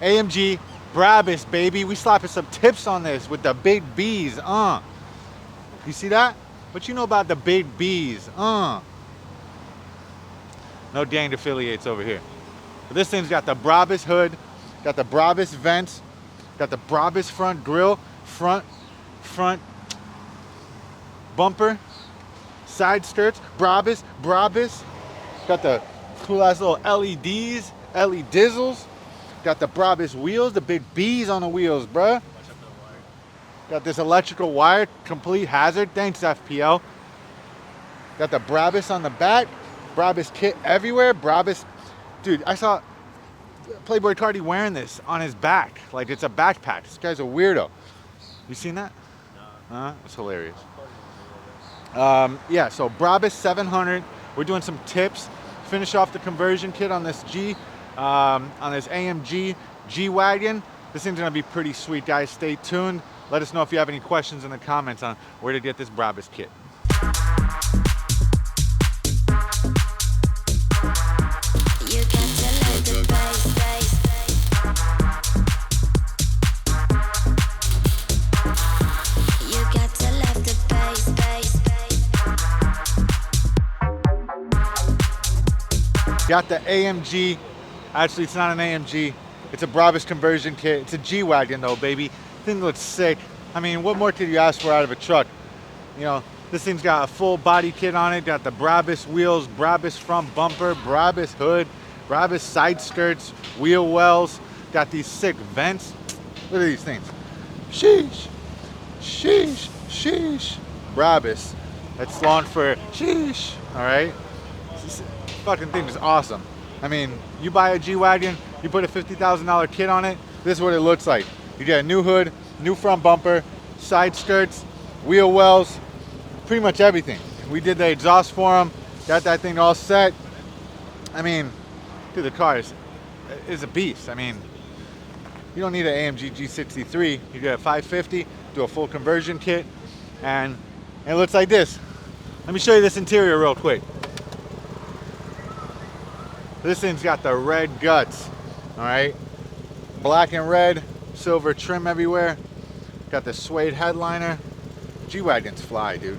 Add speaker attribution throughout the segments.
Speaker 1: AMG Braubus, baby. We slapping some tips on this with the big B's. You see that? What you know about the big B's? No danged affiliates over here. But this thing's got the Braubus hood, got the Braubus vents, got the Braubus front grille, front bumper, side skirts, Braubus. Got the cool ass little LEDs, LED dizzles. Got the Braubus wheels, the big B's on the wheels, bruh. Got this electrical wire, complete hazard. Thanks, FPL. Got the Braubus on the back. Braubus kit everywhere. Braubus. Dude, I saw Playboy Cardi wearing this on his back. Like it's a backpack. This guy's a weirdo. You seen that? No. It's hilarious. Yeah, so Braubus 700. We're doing some tips. Finish off the conversion kit on this G. On this AMG G-Wagon. This thing's gonna be pretty sweet, guys. Stay tuned. Let us know if you have any questions in the comments on where to get this Braubus kit. Got the AMG. Actually, it's not an AMG. It's a Braubus conversion kit. It's a G-Wagon though, baby. Thing looks sick. I mean, what more could you ask for out of a truck? You know, this thing's got a full body kit on it. Got the Braubus wheels, Braubus front bumper, Braubus hood, Braubus side skirts, wheel wells. Got these sick vents. Look at these things. Sheesh, sheesh, sheesh. Braubus. That's long for sheesh. All right. This fucking thing is awesome. I mean, you buy a G-Wagon, you put a $50,000 kit on it, this is what it looks like. You get a new hood, new front bumper, side skirts, wheel wells, pretty much everything. We did the exhaust for them, got that thing all set. I mean, dude, the car is a beast. I mean, you don't need an AMG G63. You get a 550, do a full conversion kit, and it looks like this. Let me show you this interior real quick. This thing's got the red guts, all right? Black and red, silver trim everywhere. Got the suede headliner. G-Wagons fly, dude.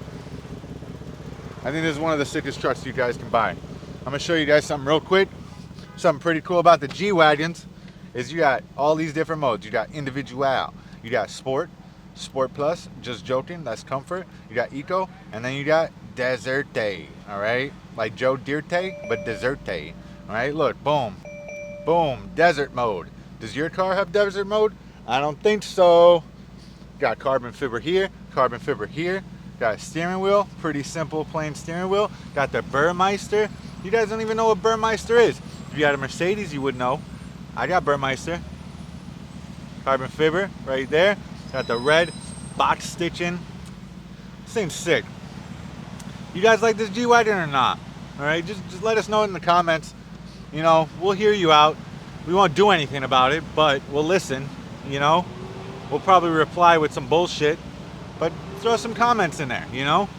Speaker 1: I think this is one of the sickest trucks you guys can buy. I'm gonna show you guys something real quick. Something pretty cool about the G-Wagons is you got all these different modes. You got individual, you got sport, sport plus, just joking, that's comfort. You got eco, and then you got deserte, all right? Like Joe Dirte, but deserte. All right, look, boom, boom, desert mode. Does your car have desert mode? I don't think so. Got carbon fiber here, carbon fiber here. Got a steering wheel, pretty simple, plain steering wheel. Got the Burmeister. You guys don't even know what Burmeister is. If you had a Mercedes, you would know. I got Burmeister. Carbon fiber right there. Got the red box stitching. This thing's sick. You guys like this G-Wagon or not? All right, just let us know in the comments. You know, we'll hear you out. We won't do anything about it, but we'll listen, you know. We'll probably reply with some bullshit, but throw some comments in there, you know.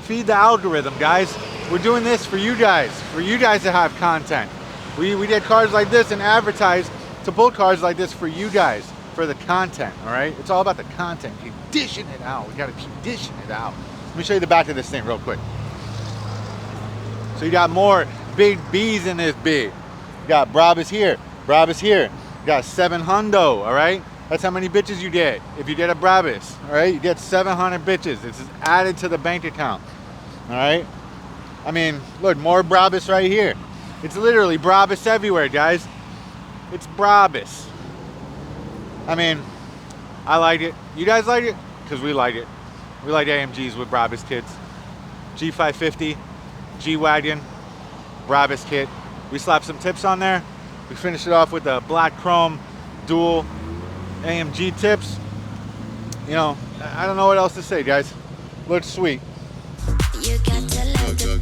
Speaker 1: Feed the algorithm, guys. We're doing this for you guys to have content. We did cars like this and advertise to build cars like this for you guys, for the content, all right? It's all about the content. Keep dishing it out. We gotta keep dishing it out. Let me show you the back of this thing real quick. So you got more big B's in this big. You got Braubus here, Braubus here. You got 700, all right? That's how many bitches you get if you get a Braubus, all right? You get 700 bitches. This is added to the bank account, all right? I mean, look, more Braubus right here. It's literally Braubus everywhere, guys. It's Braubus. I mean, I like it. You guys like it? Because we like it. We like AMGs with Braubus kits. G550, G-Wagon, Braubus kit. We slapped some tips on there. We finished it off with the black chrome dual AMG tips. You know, I don't know what else to say, guys. Looks sweet. You got to let the